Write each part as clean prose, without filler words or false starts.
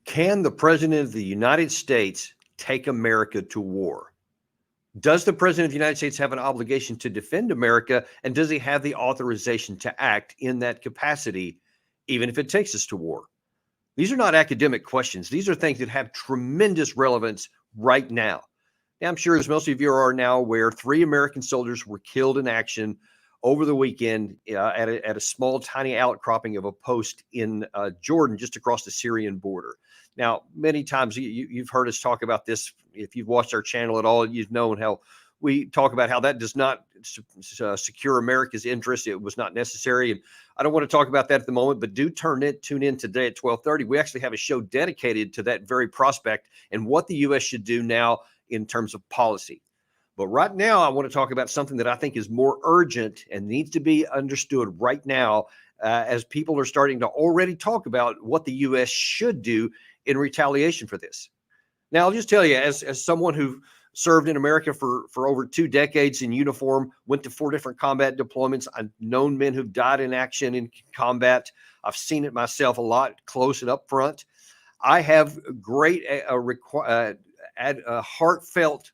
Can the President of the United States take America to war? Does the President of the United States have an obligation to defend America? And does he have the authorization to act in that capacity, even if it takes us to war? These are not academic questions. These are things that have tremendous relevance right now. Now, I'm sure, as most of you are now aware, 3 American soldiers were killed in action over the weekend at a small, tiny outcropping of a post in Jordan, just across the Syrian border. Now, many times you've heard us talk about this. If you've watched our channel at all, you've known how we talk about how that does not secure America's interest. It was not necessary. And I don't want to talk about that at the moment, but do tune in today at 12:30. We actually have a show dedicated to that very prospect and what the U.S. should do now in terms of policy. But right now, I want to talk about something that I think is more urgent and needs to be understood right now, as people are starting to already talk about what the U.S. should do in retaliation for this. Now, I'll just tell you, as someone who served in America for over 2 decades in uniform, went to 4 different combat deployments. I've known men who've died in action in combat. I've seen it myself a lot close and up front. I have great heartfelt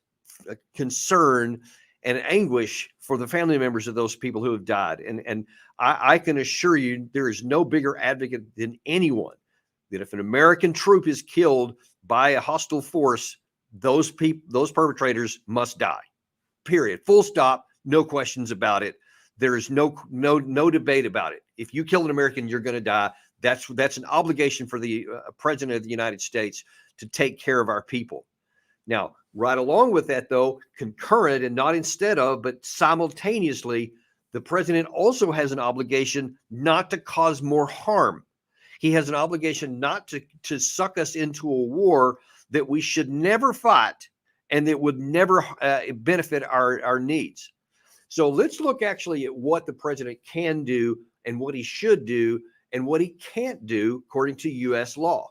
concern and anguish for the family members of those people who have died. And I can assure you there is no bigger advocate than anyone that if an American troop is killed by a hostile force, those perpetrators must die. Period. Full stop. No questions about it. There is no debate about it. If you kill an American, you're going to die. That's an obligation for the President of the United States to take care of our people. Now, right along with that, though, concurrent and not instead of, but simultaneously, the president also has an obligation not to cause more harm. He has an obligation not to suck us into a war that we should never fight and that would never benefit our needs. So let's look actually at what the president can do and what he should do and what he can't do according to U.S. law.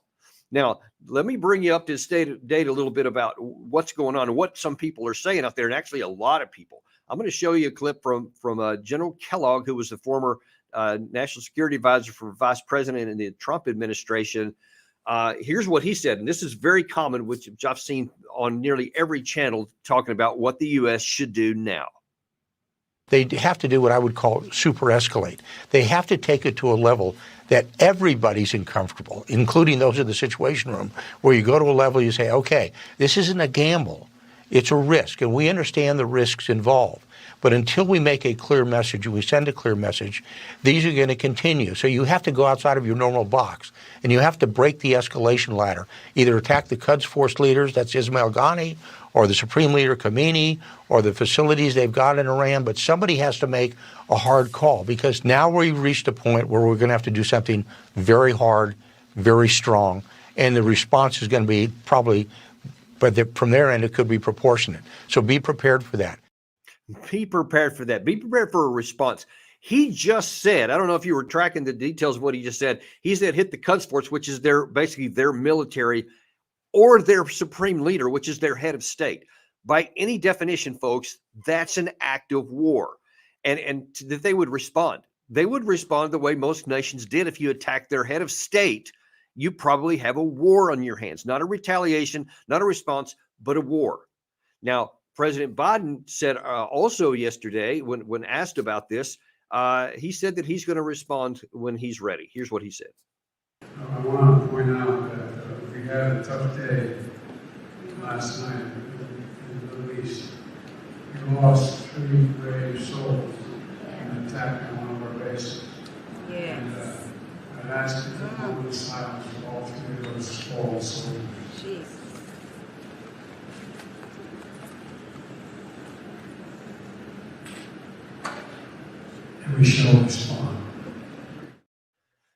Now, let me bring you up to date a little bit about what's going on and what some people are saying out there, and actually a lot of people. I'm going to show you a clip from General Kellogg, who was the former national security advisor for vice president in the Trump administration. Here's what he said, and this is very common, which I've seen on nearly every channel talking about what the U.S. should do now. They have to do what I would call super escalate. They have to take it to a level that everybody's uncomfortable, including those in the Situation Room, where you go to a level you say, okay, this isn't a gamble. It's a risk, and we understand the risks involved. But until we make a clear message and we send a clear message, these are going to continue. So you have to go outside of your normal box, and you have to break the escalation ladder. Either attack the Quds Force leaders, that's Ismail Ghani, or the Supreme Leader Khamenei, or the facilities they've got in Iran, but somebody has to make a hard call, because now we've reached a point where we're going to have to do something very hard, very strong, and the response is going to be probably, but from their end, it could be proportionate. So be prepared for that. Be prepared for that. Be prepared for a response. He just said, I don't know if you were tracking the details of what he just said. He said hit the Quds Force, which is basically their military, or their supreme leader, which is their head of state. By any definition, folks, that's an act of war. And that they would respond. They would respond the way most nations did. If you attack their head of state, you probably have a war on your hands, not a retaliation, not a response, but a war. Now, President Biden said also yesterday, when asked about this, he said that he's going to respond when he's ready. Here's what he said. I want to point out that we had a tough day last night in the Middle East. We lost 3 brave souls in an attack on one of our bases. Yes. And I'd ask you for a moment of silence for all 3 of those fallen soldiers. Jeez. And we shall respond.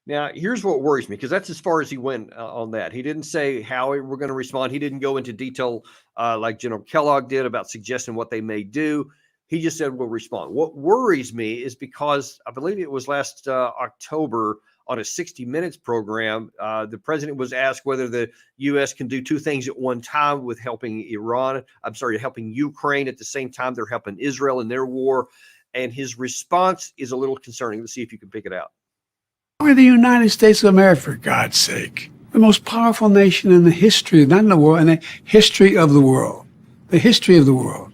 Now, here's what worries me, because that's as far as he went on that. He didn't say how we're going to respond. He didn't go into detail like General Kellogg did about suggesting what they may do. He just said we'll respond. What worries me is because I believe it was last October on a 60 Minutes program, the president was asked whether the U.S. can do 2 things at one time with helping helping Ukraine at the same time they're helping Israel in their war. And his response is a little concerning. Let's see if you can pick it out. We're the United States of America, for God's sake. The most powerful nation in the history, not in the world, in the history of the world. The history of the world.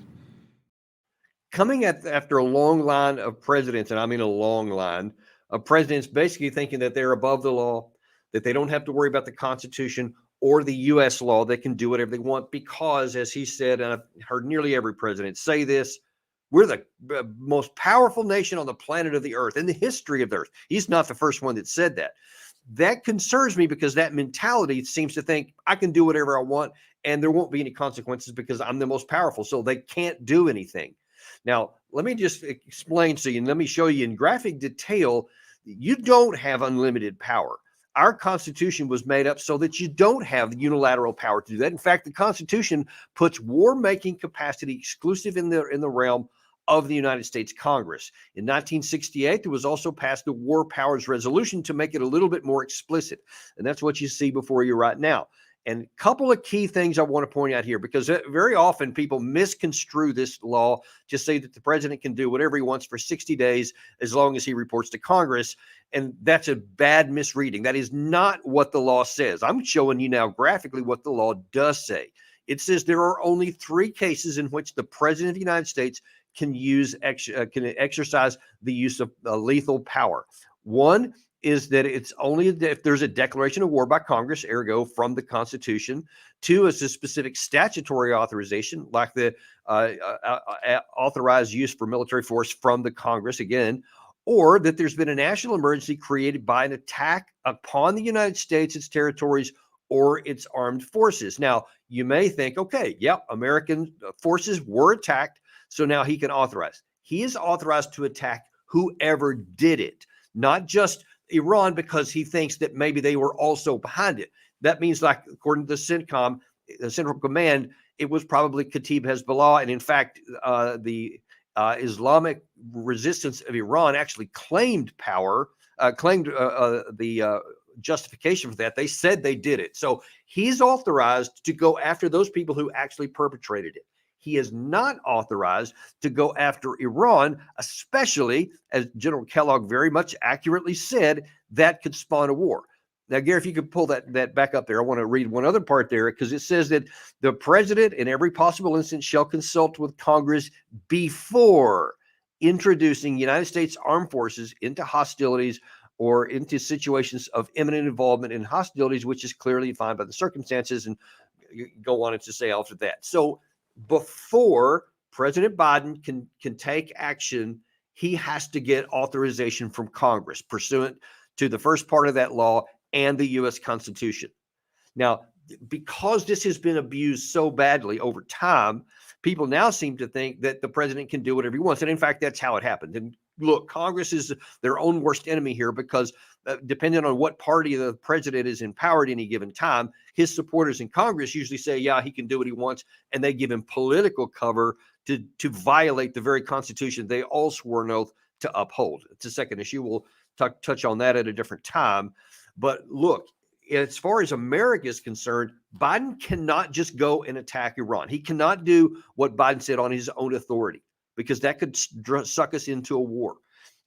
Coming after a long line of presidents, and I mean a long line of presidents basically thinking that they're above the law, that they don't have to worry about the Constitution or the U.S. law, they can do whatever they want because, as he said, and I've heard nearly every president say this, we're the most powerful nation on the planet of the earth, in the history of the earth. He's not the first one that said that. That concerns me because that mentality seems to think I can do whatever I want and there won't be any consequences because I'm the most powerful, so they can't do anything. Now, let me just explain to you, and let me show you in graphic detail, you don't have unlimited power. Our Constitution was made up so that you don't have the unilateral power to do that. In fact, the Constitution puts war-making capacity exclusive in the realm of the United States Congress. In 1968, there was also passed the War Powers Resolution to make it a little bit more explicit. And that's what you see before you right now. And a couple of key things I want to point out here, because very often people misconstrue this law to say that the president can do whatever he wants for 60 days as long as he reports to Congress. And that's a bad misreading. That is not what the law says. I'm showing you now graphically what the law does say. It says there are only 3 cases in which the president of the United States can exercise the use of lethal power. One is that it's only if there's a declaration of war by Congress, ergo from the Constitution. 2 is a specific statutory authorization, like the authorized use for military force from the Congress, again, or that there's been a national emergency created by an attack upon the United States, its territories, or its armed forces. Now, you may think, okay, yep, American forces were attacked, so now he can authorize. He is authorized to attack whoever did it, not just Iran because he thinks that maybe they were also behind it. That means, like, according to the CENTCOM, the Central Command, it was probably Kataib Hezbollah. And in fact, the Islamic resistance of Iran actually claimed power, claimed the justification for that. They said they did it. So he's authorized to go after those people who actually perpetrated it. He is not authorized to go after Iran, especially, as General Kellogg very much accurately said, that could spawn a war. Now, Gary, if you could pull that back up there, I want to read one other part there, because it says that the president in every possible instance shall consult with Congress before introducing United States armed forces into hostilities or into situations of imminent involvement in hostilities, which is clearly defined by the circumstances, and go on to say after that. So before President Biden can take action, he has to get authorization from Congress pursuant to the first part of that law and the U.S. Constitution. Now, because this has been abused so badly over time, people now seem to think that the president can do whatever he wants. And in fact, that's how it happened. And look, Congress is their own worst enemy here, because depending on what party the president is in power at any given time, his supporters in Congress usually say, yeah, he can do what he wants. And they give him political cover to violate the very Constitution they all swore an oath to uphold. It's a second issue. We'll touch on that at a different time. But look, as far as America is concerned, Biden cannot just go and attack Iran. He cannot do what Biden said on his own authority, because that could suck us into a war.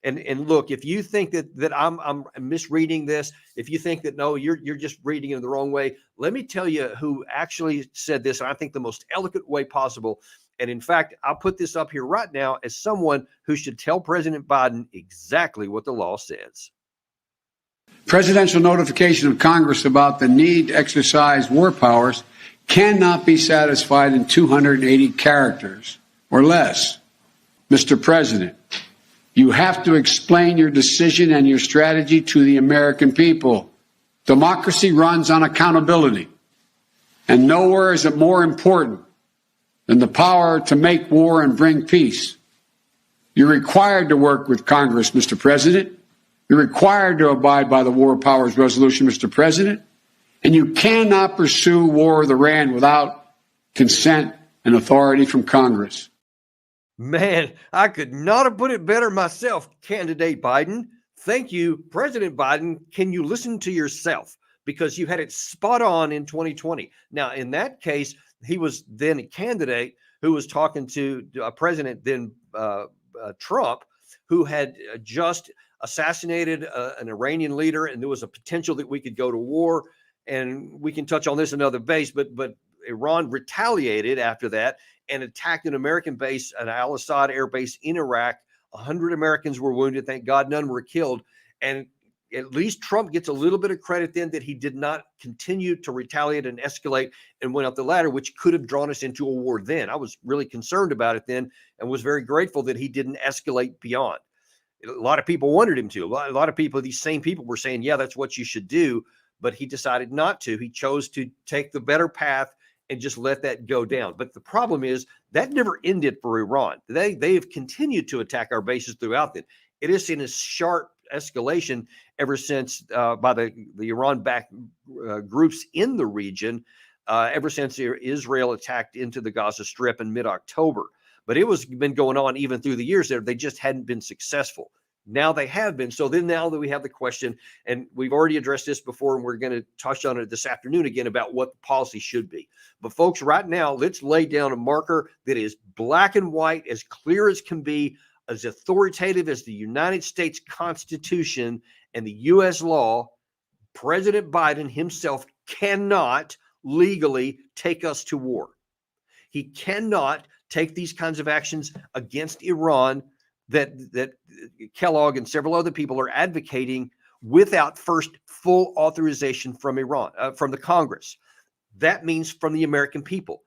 And look, if you think that I'm misreading this, if you think that no, you're just reading it the wrong way, let me tell you who actually said this, and I think the most eloquent way possible. And in fact, I'll put this up here right now as someone who should tell President Biden exactly what the law says. Presidential notification of Congress about the need to exercise war powers cannot be satisfied in 280 characters or less. Mr. President, you have to explain your decision and your strategy to the American people. Democracy runs on accountability, and nowhere is it more important than the power to make war and bring peace. You're required to work with Congress, Mr. President. You're required to abide by the War Powers Resolution, Mr. President, and you cannot pursue war with Iran without consent and authority from Congress. Man, I could not have put it better myself, candidate Biden. Thank you, President Biden. Can you listen to yourself? Because you had it spot on in 2020. Now, in that case, he was then a candidate who was talking to President then Trump, who had just assassinated an Iranian leader, and there was a potential that we could go to war. and we can touch on this another base, but Iran retaliated after that and attacked an American base, an al-Assad air base in Iraq. 100 Americans were wounded. Thank God none were killed. And at least Trump gets a little bit of credit then that he did not continue to retaliate and escalate and went up the ladder, which could have drawn us into a war then. I was really concerned about it then and was very grateful that he didn't escalate beyond. A lot of people wanted him to. A lot of people, these same people were saying, yeah, that's what you should do. But he decided not to. He chose to take the better path and just let that go down. But the problem is that never ended for Iran. They have continued to attack our bases throughout it. It is in a sharp escalation ever since by the Iran-backed groups in the region, ever since Israel attacked into the Gaza Strip in mid-October. But it was been going on even through the years there. They just hadn't been successful. Now they have been. So then now that we have the question, and we've already addressed this before, and we're going to touch on it this afternoon again about what the policy should be. But folks, right now, let's lay down a marker that is black and white, as clear as can be, as authoritative as the United States Constitution and the U.S. law. President Biden himself cannot legally take us to war. He cannot take these kinds of actions against Iran that Kellogg and several other people are advocating without first full authorization from Iran, from the Congress. That means from the American people.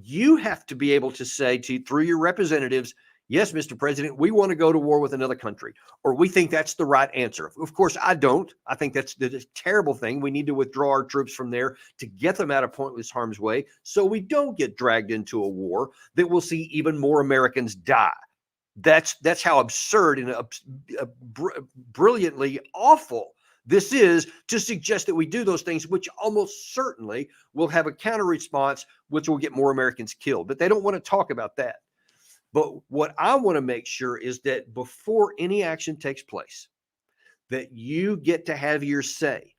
You have to be able to say through your representatives, yes, Mr. President, we want to go to war with another country, or we think that's the right answer. Of course, I don't. I think that's a terrible thing. We need to withdraw our troops from there to get them out of pointless harm's way so we don't get dragged into a war that will see even more Americans die. That's how absurd and brilliantly awful this is to suggest that we do those things, which almost certainly will have a counter response, which will get more Americans killed. But they don't want to talk about that. But what I want to make sure is that before any action takes place, that you get to have your say.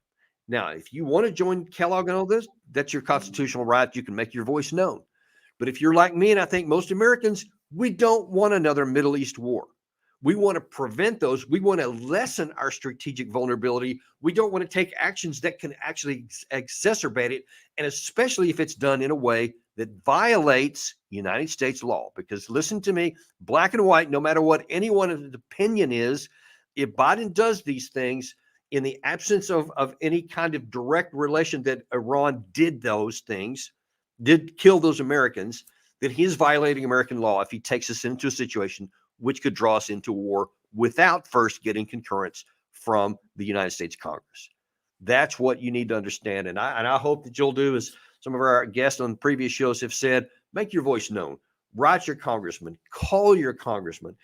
Now, if you want to join Kellogg and all this, that's your constitutional right. You can make your voice known. But if you're like me, and I think most Americans, we don't want another Middle East war. We want to prevent those. We want to lessen our strategic vulnerability. We don't want to take actions that can actually exacerbate it, and especially if it's done in a way that violates United States law. Because listen to me, black and white, no matter what anyone's opinion is, if Biden does these things in the absence of any kind of direct relation that Iran did those things, did kill those Americans, that he is violating American law if he takes us into a situation which could draw us into war without first getting concurrence from the United States Congress. That's what you need to understand. And I hope that you'll do, as some of our guests on previous shows have said, make your voice known. Write your congressman, call your congressman,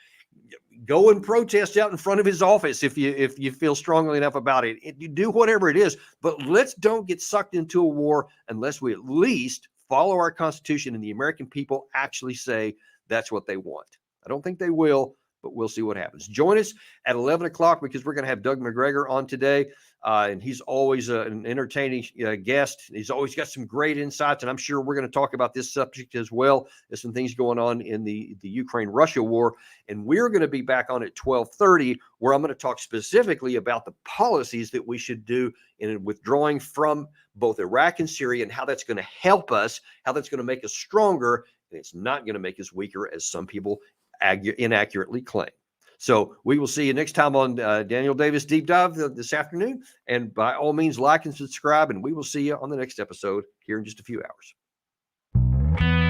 go and protest out in front of his office if you feel strongly enough about it. You do whatever it is, but let's don't get sucked into a war unless we at least follow our Constitution and the American people actually say that's what they want. I don't think they will, but we'll see what happens. Join us at 11 o'clock because we're going to have Doug McGregor on today. And he's always an entertaining guest. He's always got some great insights. And I'm sure we're going to talk about this subject as well. There's some things going on in the Ukraine-Russia war. And we're going to be back on at 12:30, where I'm going to talk specifically about the policies that we should do in withdrawing from both Iraq and Syria and how that's going to help us, how that's going to make us stronger. And it's not going to make us weaker, as some people inaccurately claim. So we will see you next time on Daniel Davis Deep Dive this afternoon. And by all means, like and subscribe, and we will see you on the next episode here in just a few hours.